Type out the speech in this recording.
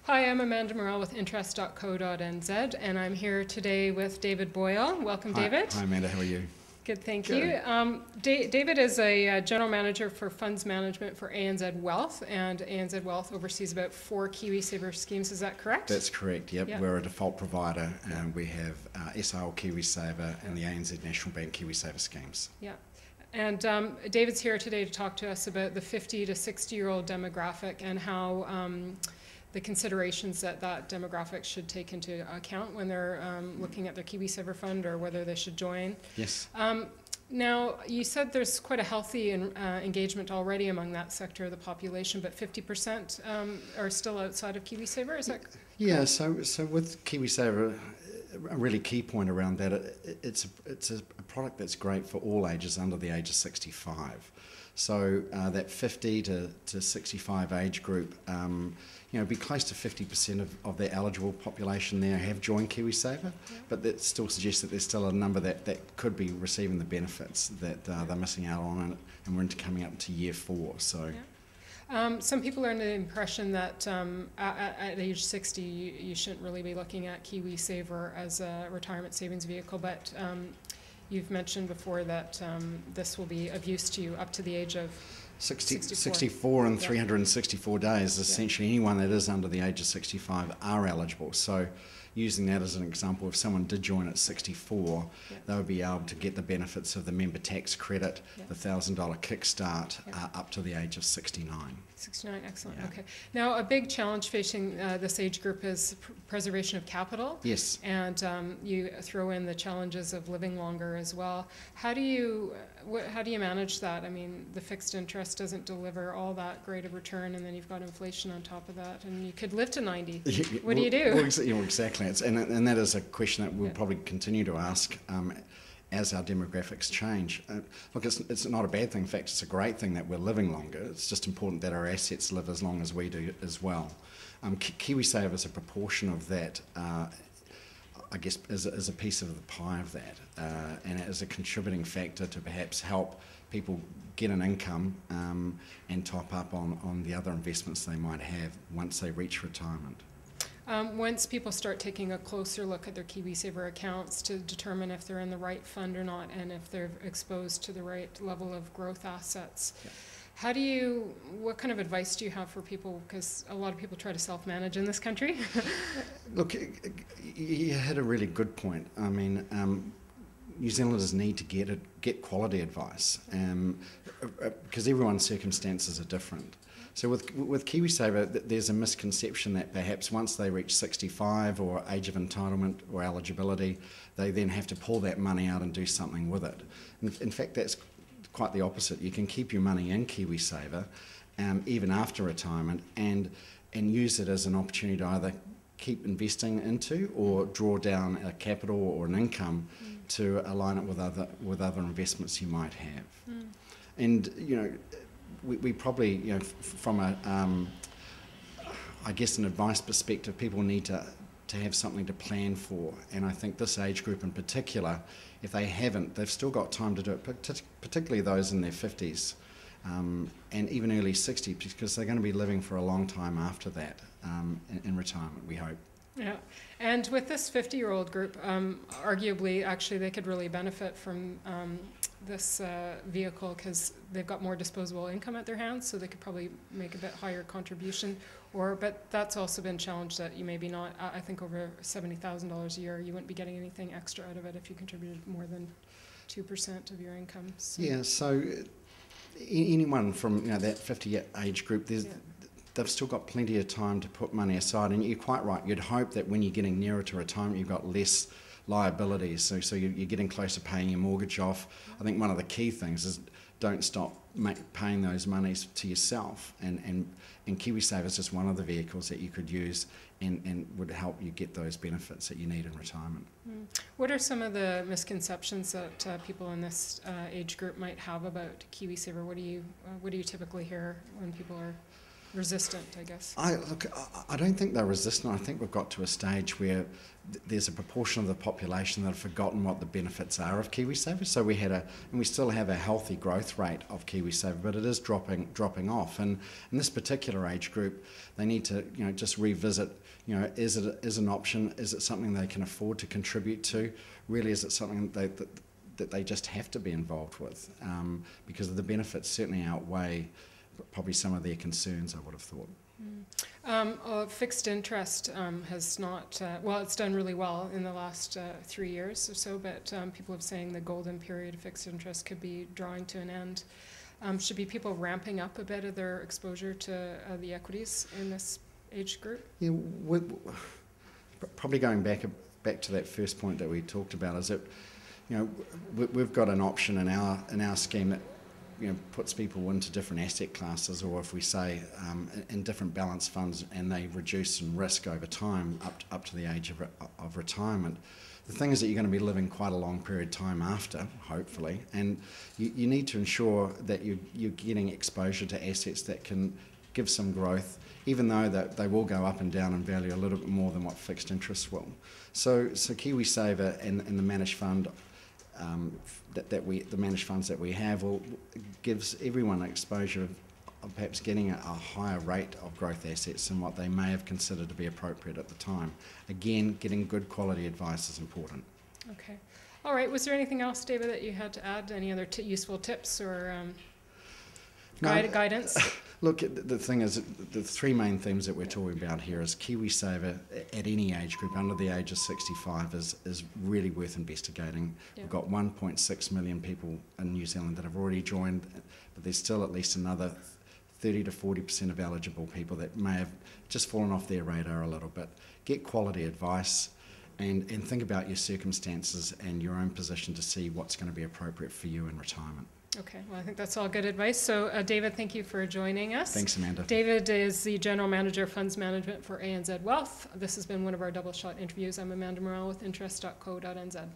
Hi, I'm Amanda Morell with interest.co.nz, and I'm here today with David Boyle. Welcome, Hi, David. hi Amanda, how are you? Good, thank Good. you. David is a general manager for funds management for ANZ Wealth, and ANZ Wealth oversees about 4 KiwiSaver schemes. Is that correct? That's correct, yep. Yep. We're a default provider, and we have SIL KiwiSaver and the ANZ National Bank KiwiSaver schemes. Yeah. And David's here today to talk to us about the 50 to 60-year-old demographic and how the considerations that demographic should take into account when they're looking at their KiwiSaver fund or whether they should join. Yes. Now, you said there's quite a healthy engagement already among that sector of the population, but 50% are still outside of KiwiSaver, is that correct? Yeah, so with KiwiSaver, a really key point around that, it's a product that's great for all ages under the age of 65. So that 50 to 65 age group, be close to 50% of the eligible population there have joined KiwiSaver, yeah. But that still suggests that there's still a number that could be receiving the benefits that they're missing out on, and we're coming up to year 4. So. Yeah. Some people are under the impression that at age 60 you shouldn't really be looking at KiwiSaver as a retirement savings vehicle, but you've mentioned before that this will be of use to you up to the age of 64 and 364 days. Essentially, anyone that is under the age of 65 are eligible. So, using that as an example, if someone did join at 64, they would be able to get the benefits of the member tax credit, the $1,000 kickstart, up to the age of 69. 69, excellent. Okay. Now, a big challenge facing this age group is preservation of capital. Yes. And you throw in the challenges of living longer as well. How do you manage that? I mean, the fixed interest doesn't deliver all that great of return, and then you've got inflation on top of that, and you could live to 90. What do you do? Well, exactly. And that is a question that we'll probably continue to ask as our demographics change. Look, it's not a bad thing. In fact, it's a great thing that we're living longer. It's just important that our assets live as long as we do as well. KiwiSaver is a proportion of that, I guess, is a piece of the pie of that, and it is a contributing factor to perhaps help people get an income and top up on the other investments they might have once they reach retirement. Once people start taking a closer look at their KiwiSaver accounts to determine if they're in the right fund or not, and if they're exposed to the right level of growth assets, what kind of advice do you have for people? Because a lot of people try to self-manage in this country. Look, you had a really good point. I mean, New Zealanders need to get quality advice because everyone's circumstances are different. So with KiwiSaver, there's a misconception that perhaps once they reach 65 or age of entitlement or eligibility, they then have to pull that money out and do something with it. In fact, that's quite the opposite. You can keep your money in KiwiSaver even after retirement and use it as an opportunity to either keep investing into or draw down a capital or an income to align it with other investments you might have. And we probably, from I guess an advice perspective, people need to have something to plan for. And I think this age group in particular, if they haven't, they've still got time to do it, particularly those in their 50s and even early 60s, because they're going to be living for a long time after that in retirement, we hope. Yeah, and with this 50-year-old group, arguably, actually, they could really benefit from this vehicle because they've got more disposable income at their hands, so they could probably make a bit higher contribution. But that's also been challenged that you maybe not, I think over $70,000 a year, you wouldn't be getting anything extra out of it if you contributed more than 2% of your income. So. Yeah, so anyone from that 50 age group, they've still got plenty of time to put money aside, and you're quite right. You'd hope that when you're getting nearer to retirement, you've got less liabilities, so you're getting close to paying your mortgage off. I think one of the key things is don't stop paying those monies to yourself, and KiwiSaver is just one of the vehicles that you could use and would help you get those benefits that you need in retirement. What are some of the misconceptions that people in this age group might have about KiwiSaver? What do you typically hear when people are resistant, I guess? I don't think they're resistant. I think we've got to a stage where there's a proportion of the population that have forgotten what the benefits are of KiwiSaver. So and we still have a healthy growth rate of KiwiSaver, but it is dropping off. And in this particular age group, they need to just revisit. Is it an option? Is it something they can afford to contribute to? Really, is it something that they just have to be involved with? Because the benefits certainly outweigh probably some of their concerns, I would have thought. Fixed interest has not, it's done really well in the last 3 years or so, but people have saying the golden period of fixed interest could be drawing to an end. Should be people ramping up a bit of their exposure to the equities in this age group? Yeah, probably going back to that first point that we talked about, is that we've got an option in our scheme that puts people into different asset classes, or if we say in different balance funds, and they reduce in risk over time up to the age of retirement. The thing is that you're going to be living quite a long period of time after, hopefully, and you need to ensure that you're getting exposure to assets that can give some growth, even though that they will go up and down in value a little bit more than what fixed interest will. So KiwiSaver and the managed fund the managed funds that we have gives everyone exposure of perhaps getting a higher rate of growth assets than what they may have considered to be appropriate at the time. Again, getting good quality advice is important. Okay. All right. Was there anything else, David, that you had to add? Any other useful tips or guidance? Look, the thing is, the three main themes that we're talking about here is KiwiSaver at any age group under the age of 65 is really worth investigating. Yeah. We've got 1.6 million people in New Zealand that have already joined, but there's still at least another 30 to 40% of eligible people that may have just fallen off their radar a little bit. Get quality advice and think about your circumstances and your own position to see what's going to be appropriate for you in retirement. Okay, well, I think that's all good advice. So, David, thank you for joining us. Thanks, Amanda. David is the General Manager of Funds Management for ANZ Wealth. This has been one of our double shot interviews. I'm Amanda Morrell with interest.co.nz.